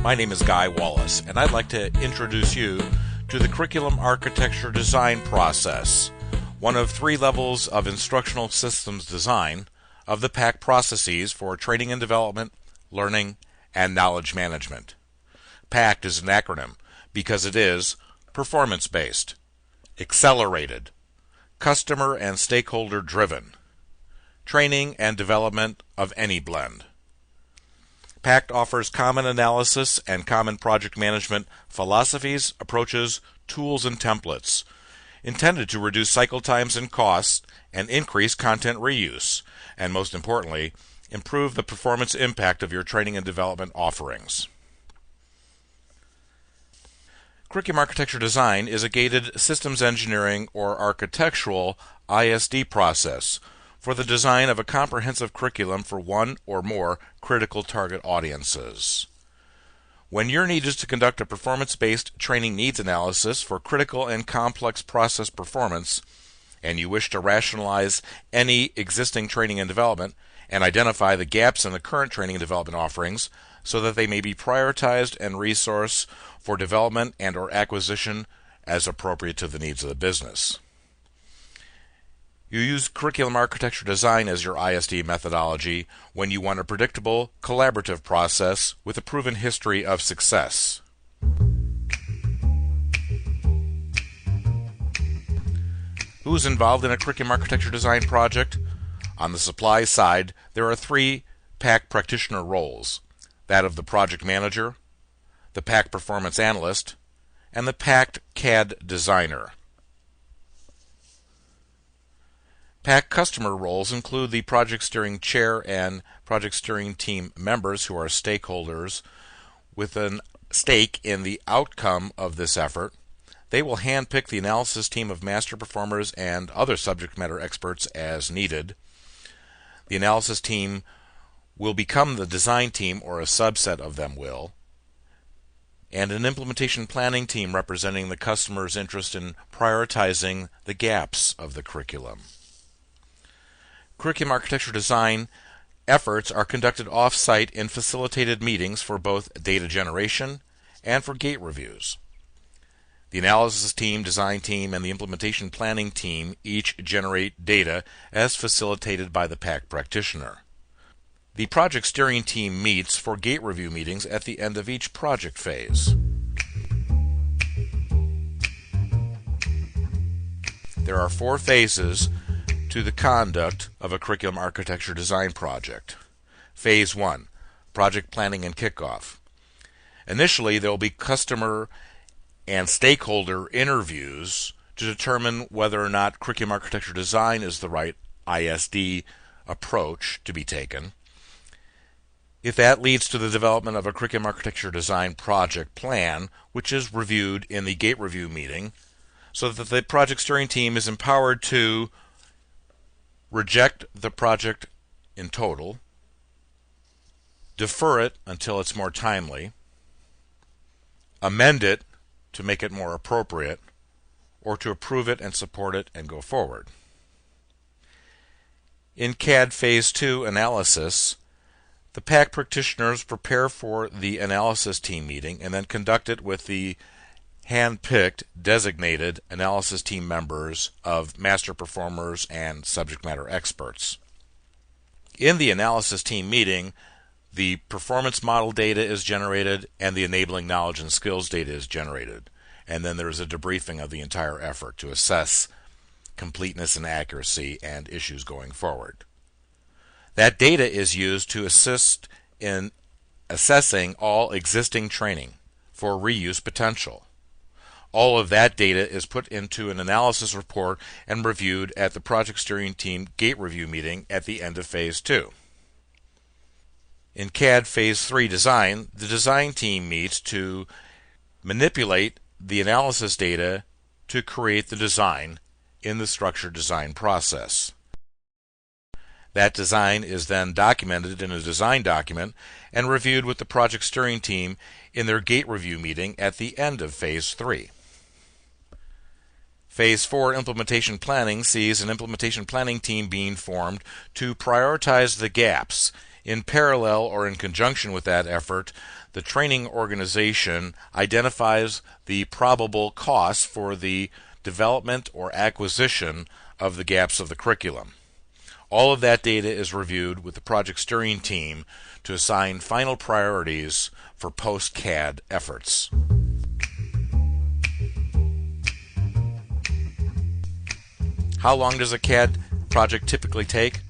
My name is Guy Wallace, and I'd like to introduce you to the curriculum architecture design process, one of 3 levels of instructional systems design of the PACT processes for training and development, learning, and knowledge management. PACT is an acronym because it is performance-based, accelerated, customer and stakeholder driven, training and development of any blend. PACT offers common analysis and common project management philosophies, approaches, tools, and templates intended to reduce cycle times and costs and increase content reuse, and most importantly, improve the performance impact of your training and development offerings. Curriculum architecture design is a gated systems engineering or architectural ISD process for the design of a comprehensive curriculum for one or more critical target audiences. When your need is to conduct a performance-based training needs analysis for critical and complex process performance, and you wish to rationalize any existing training and development and identify the gaps in the current training and development offerings so that they may be prioritized and resourced for development and or acquisition as appropriate to the needs of the business. You use curriculum architecture design as your ISD methodology when you want a predictable, collaborative process with a proven history of success. Who is involved in a curriculum architecture design project? On the supply side, there are 3 PACT practitioner roles: that of the project manager, the PACT performance analyst, and the PACT CAD designer. PACT customer roles include the project steering chair and project steering team members who are stakeholders with a stake in the outcome of this effort. They will handpick the analysis team of master performers and other subject matter experts as needed. The analysis team will become the design team, or a subset of them will, and an implementation planning team representing the customer's interest in prioritizing the gaps of the curriculum. Curriculum architecture design efforts are conducted off-site in facilitated meetings for both data generation and for gate reviews. The analysis team, design team, and the implementation planning team each generate data as facilitated by the PACT practitioner. The project steering team meets for gate review meetings at the end of each project phase. There are 4 phases to the conduct of a curriculum architecture design project. Phase 1, project planning and kickoff. Initially, there will be customer and stakeholder interviews to determine whether or not curriculum architecture design is the right ISD approach to be taken. If that leads to the development of a curriculum architecture design project plan, which is reviewed in the gate review meeting, so that the project steering team is empowered to reject the project in total, defer it until it's more timely, amend it to make it more appropriate, or to approve it and support it and go forward. In CAD Phase 2 analysis, the PACT practitioners prepare for the analysis team meeting and then conduct it with the hand-picked, designated analysis team members of master performers and subject matter experts. In the analysis team meeting, the performance model data is generated and the enabling knowledge and skills data is generated. And then there is a debriefing of the entire effort to assess completeness and accuracy and issues going forward. That data is used to assist in assessing all existing training for reuse potential. All of that data is put into an analysis report and reviewed at the project steering team gate review meeting at the end of Phase 2. In CAD Phase 3 design, the design team meets to manipulate the analysis data to create the design in the structured design process. That design is then documented in a design document and reviewed with the project steering team in their gate review meeting at the end of Phase 3. Phase 4 implementation planning sees an implementation planning team being formed to prioritize the gaps In parallel or in conjunction with that effort, the training organization identifies the probable costs for the development or acquisition of the gaps of the curriculum. All of that data is reviewed with the project steering team to assign final priorities for post-CAD efforts. How long does a CAD project typically take?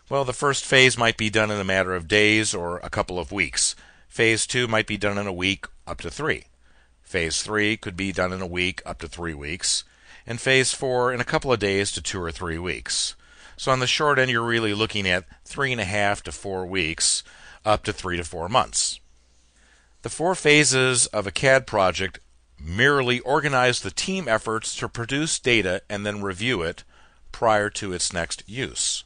Well, the first phase might be done in a matter of days or a couple of weeks. Phase 2 might be done in a week up to 3. Phase 3 could be done in a week up to 3 weeks. And Phase 4 in a couple of days to 2 or 3 weeks. So on the short end, you're really looking at 3.5 to 4 weeks up to 3 to 4 months. The 4 phases of a CAD project merely organize the team efforts to produce data and then review it prior to its next use.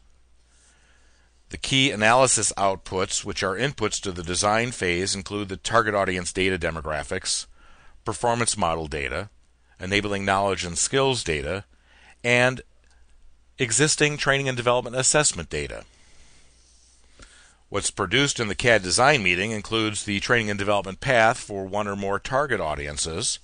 The key analysis outputs, which are inputs to the design phase, include the target audience data demographics, performance model data, enabling knowledge and skills data, and existing training and development assessment data. What's produced in the CAD design meeting includes the training and development path for one or more target audiences.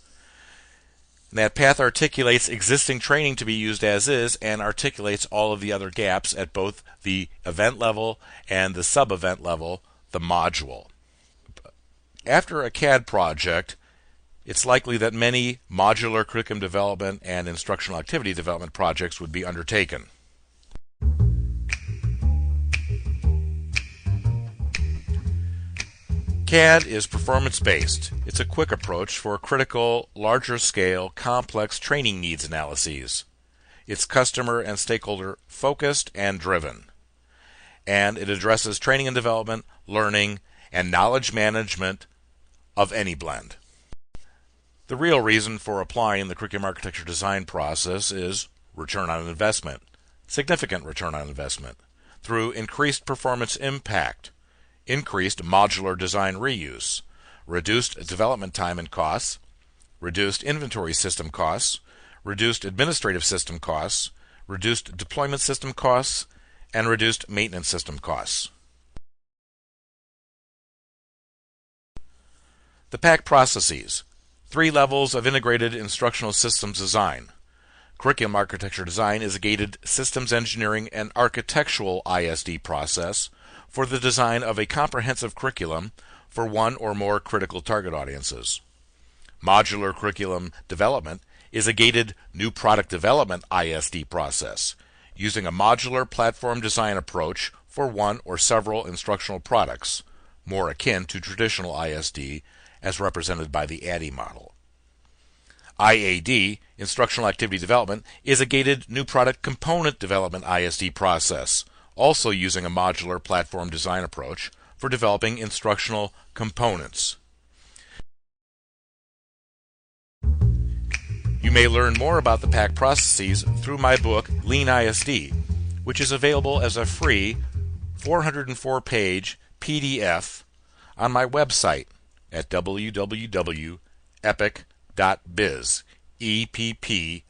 That path articulates existing training to be used as is and articulates all of the other gaps at both the event level and the sub-event level, the module. After a CAD project, it's likely that many modular curriculum development and instructional activity development projects would be undertaken. CAD is performance-based. It's a quick approach for critical, larger-scale, complex training needs analyses. It's customer and stakeholder focused and driven. And it addresses training and development, learning, and knowledge management of any blend. The real reason for applying the curriculum architecture design process is return on investment, significant return on investment, through increased performance impact, increased modular design reuse, reduced development time and costs, reduced inventory system costs, reduced administrative system costs, reduced deployment system costs, and reduced maintenance system costs. The PACT processes. 3 levels of integrated instructional systems design. Curriculum architecture design is a gated systems engineering and architectural ISD process for the design of a comprehensive curriculum for one or more critical target audiences. Modular curriculum development is a gated new product development ISD process, using a modular platform design approach for one or several instructional products, more akin to traditional ISD as represented by the ADDIE model. IAD, instructional activity development, is a gated new product component development ISD process, also using a modular platform design approach for developing instructional components. You may learn more about the PACT processes through my book, Lean ISD, which is available as a free 404-page PDF on my website at www.eppic.biz, EPPIC.biz.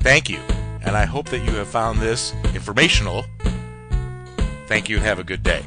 Thank you, and I hope that you have found this informational. Thank you and have a good day.